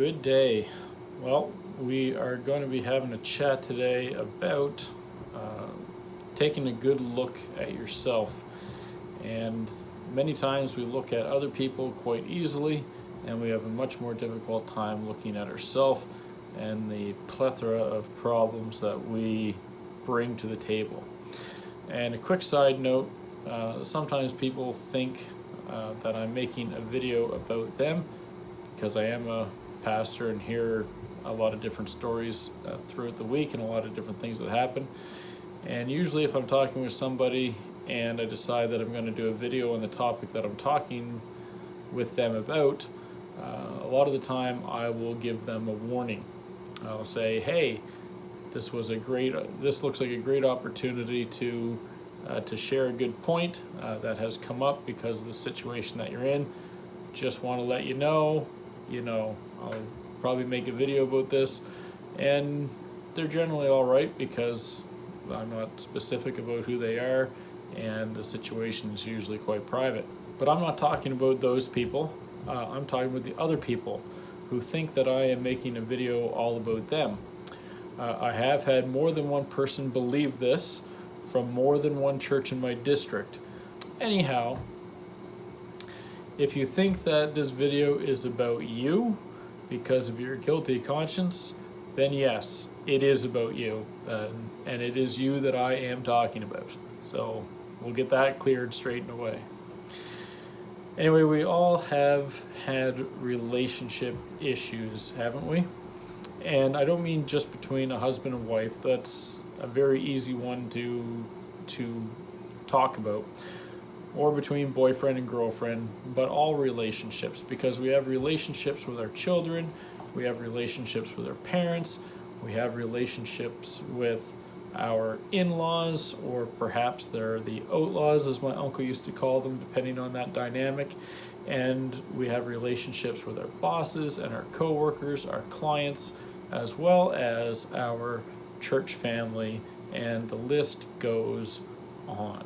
Good day. Well, we are going to be having a chat today about uh, taking a good look at yourself. And many times we look at other people quite easily, and we have a much more difficult time looking at ourselves and the plethora of problems that we bring to the table. And a quick side note, sometimes people think that I'm making a video about them because I am a pastor and hear a lot of different stories throughout the week and a lot of different things that happen. And usually if I'm talking with somebody and I decide that I'm going to do a video on the topic that I'm talking with them about, a lot of the time I will give them a warning. I'll say, hey, this looks like a great opportunity to share a good point that has come up because of the situation that you're in. Just want to let you know, I'll probably make a video about this, and they're generally all right because I'm not specific about who they are, and the situation is usually quite private. But I'm not talking about those people. I'm talking about the other people who think that I am making a video all about them. I have had more than one person believe this from more than one church in my district. Anyhow, if you think that this video is about you because of your guilty conscience, then yes, it is about you, and it is you that I am talking about. So we'll get that cleared, straightened away. Anyway, we all have had relationship issues, haven't we? And I don't mean just between a husband and wife. That's a very easy one to talk about. Or between boyfriend and girlfriend, but all relationships, because we have relationships with our children, we have relationships with our parents, we have relationships with our in-laws, or perhaps they're the outlaws, as my uncle used to call them, depending on that dynamic. And we have relationships with our bosses and our co-workers, our clients, as well as our church family, and the list goes on.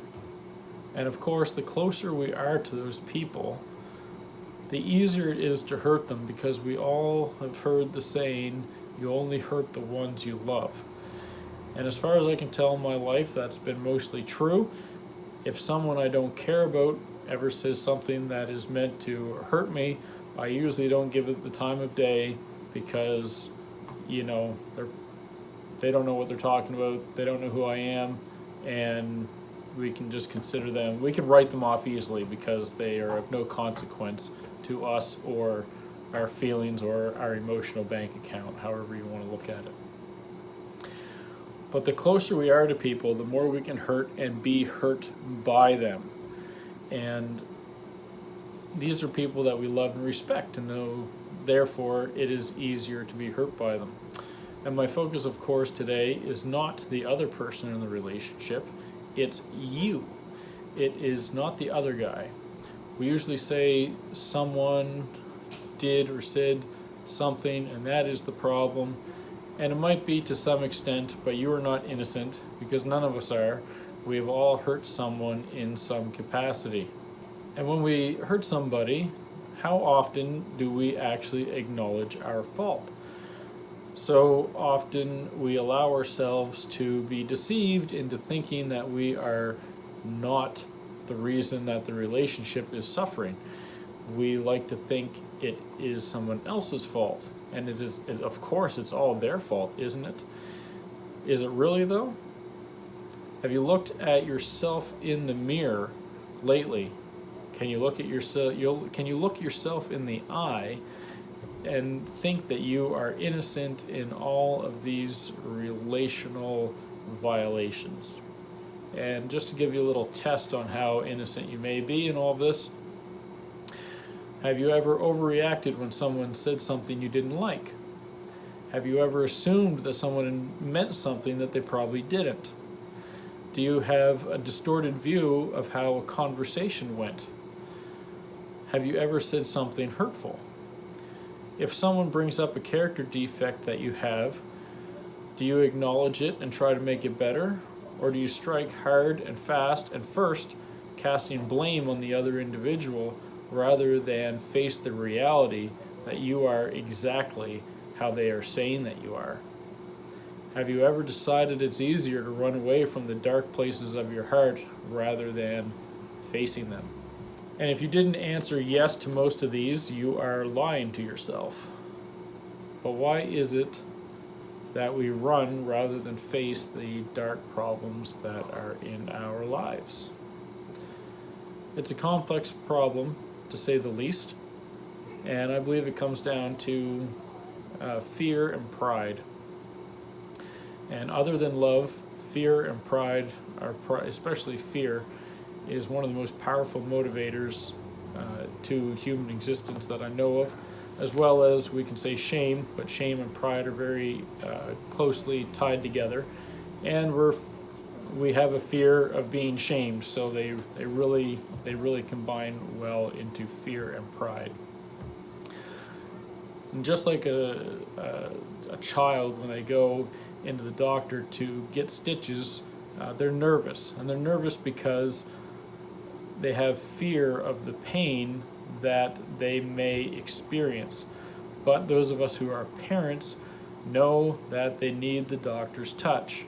And of course, the closer we are to those people, the easier it is to hurt them, because we all have heard the saying, you only hurt the ones you love. And as far as I can tell in my life, that's been mostly true. If someone I don't care about ever says something that is meant to hurt me, I usually don't give it the time of day, because they don't know what they're talking about, they don't know who I am, and we can just consider them, we can write them off easily because they are of no consequence to us or our feelings or our emotional bank account, however you want to look at it. But the closer we are to people, the more we can hurt and be hurt by them. And these are people that we love and respect, and therefore it is easier to be hurt by them. And my focus, of course, today is not the other person in the relationship, it's you. It is not the other guy. We usually say someone did or said something, and that is the problem. And it might be to some extent, but you are not innocent, because none of us are. We have all hurt someone in some capacity. And when we hurt somebody, how often do we actually acknowledge our fault? So often we allow ourselves to be deceived into thinking that we are not the reason that the relationship is suffering. We like to think it is someone else's fault, and of course it's all their fault, isn't it? Is it really though? Have you looked at yourself in the mirror lately? Can you look at yourself? Can you look yourself in the eye and think that you are innocent in all of these relational violations? And just to give you a little test on how innocent you may be in all this, have you ever overreacted when someone said something you didn't like? Have you ever assumed that someone meant something that they probably didn't? Do you have a distorted view of how a conversation went? Have you ever said something hurtful? If someone brings up a character defect that you have, do you acknowledge it and try to make it better? Or do you strike hard and fast and first, casting blame on the other individual rather than face the reality that you are exactly how they are saying that you are? Have you ever decided it's easier to run away from the dark places of your heart rather than facing them? And if you didn't answer yes to most of these, you are lying to yourself. But why is it that we run rather than face the dark problems that are in our lives? It's a complex problem, to say the least, and I believe it comes down to fear and pride. And other than love, fear and pride, especially fear, is one of the most powerful motivators to human existence that I know of, as well as we can say shame, but shame and pride are very closely tied together, and we have a fear of being shamed, so they really combine well into fear and pride. And just like a child, when they go into the doctor to get stitches, they're nervous, and they're nervous because they have fear of the pain that they may experience. But those of us who are parents know that they need the doctor's touch.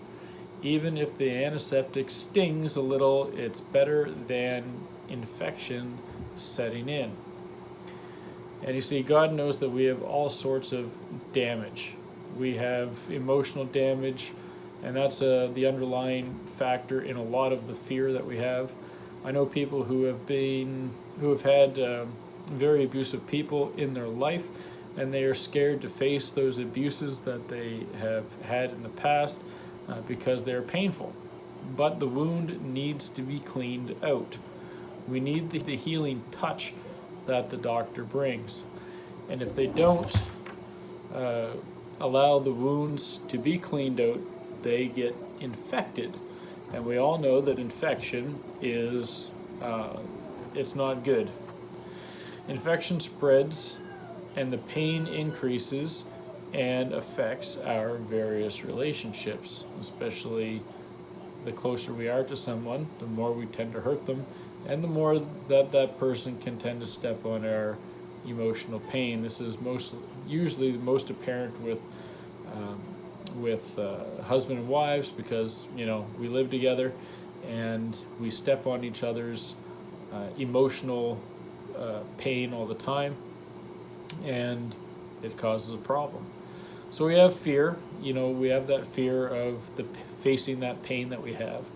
Even if the antiseptic stings a little, it's better than infection setting in. And you see, God knows that we have all sorts of damage. We have emotional damage, and that's the underlying factor in a lot of the fear that we have. I know people who have had very abusive people in their life, and they are scared to face those abuses that they have had in the past because they're painful. But the wound needs to be cleaned out. We need the healing touch that the doctor brings. And if they don't allow the wounds to be cleaned out, they get infected. And we all know that infection is, it's not good. Infection spreads and the pain increases and affects our various relationships, especially the closer we are to someone, the more we tend to hurt them, and the more that person can tend to step on our emotional pain. This is usually most apparent with husband and wives, because we live together and we step on each other's emotional pain all the time, and it causes a problem. So we have fear. We have that fear of facing that pain that we have.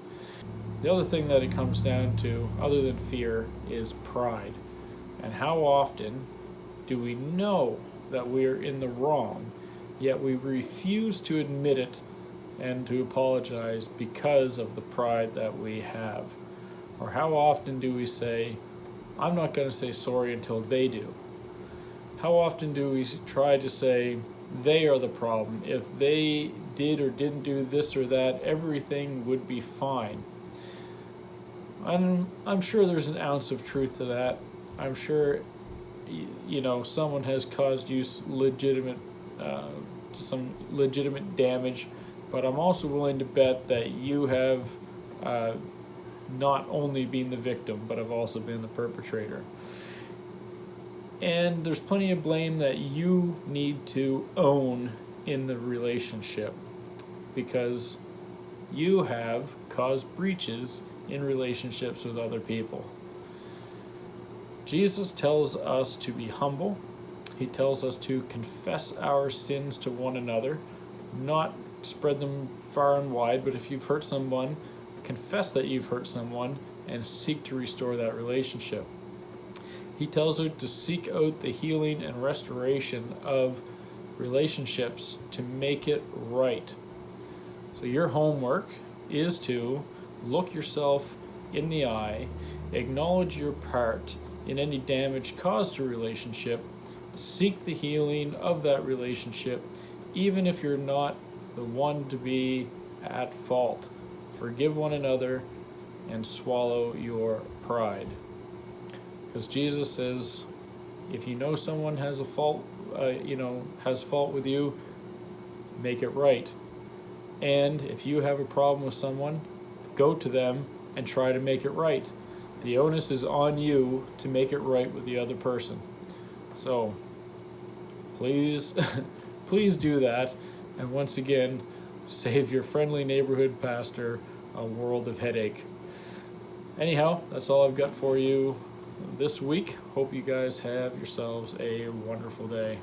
The other thing that it comes down to, other than fear, is pride. And how often do we know that we are in the wrong, yet we refuse to admit it and to apologize because of the pride that we have? Or how often do we say, I'm not going to say sorry until they do? How often do we try to say they are the problem? If they did or didn't do this or that, everything would be fine. I'm sure there's an ounce of truth to that. I'm sure someone has caused you some legitimate damage, but I'm also willing to bet that you have not only been the victim, but have also been the perpetrator. And there's plenty of blame that you need to own in the relationship, because you have caused breaches in relationships with other people. Jesus tells us to be humble. He tells us to confess our sins to one another, not spread them far and wide, but if you've hurt someone, confess that you've hurt someone and seek to restore that relationship. He tells us to seek out the healing and restoration of relationships to make it right. So your homework is to look yourself in the eye, acknowledge your part in any damage caused to a relationship, seek the healing of that relationship, even if you're not the one to be at fault. Forgive one another and swallow your pride. Because Jesus says, if you know someone has a fault, has fault with you, make it right. And if you have a problem with someone, go to them and try to make it right. The onus is on you to make it right with the other person. So, please, please do that. And once again, save your friendly neighborhood pastor a world of headache. Anyhow, that's all I've got for you this week. Hope you guys have yourselves a wonderful day.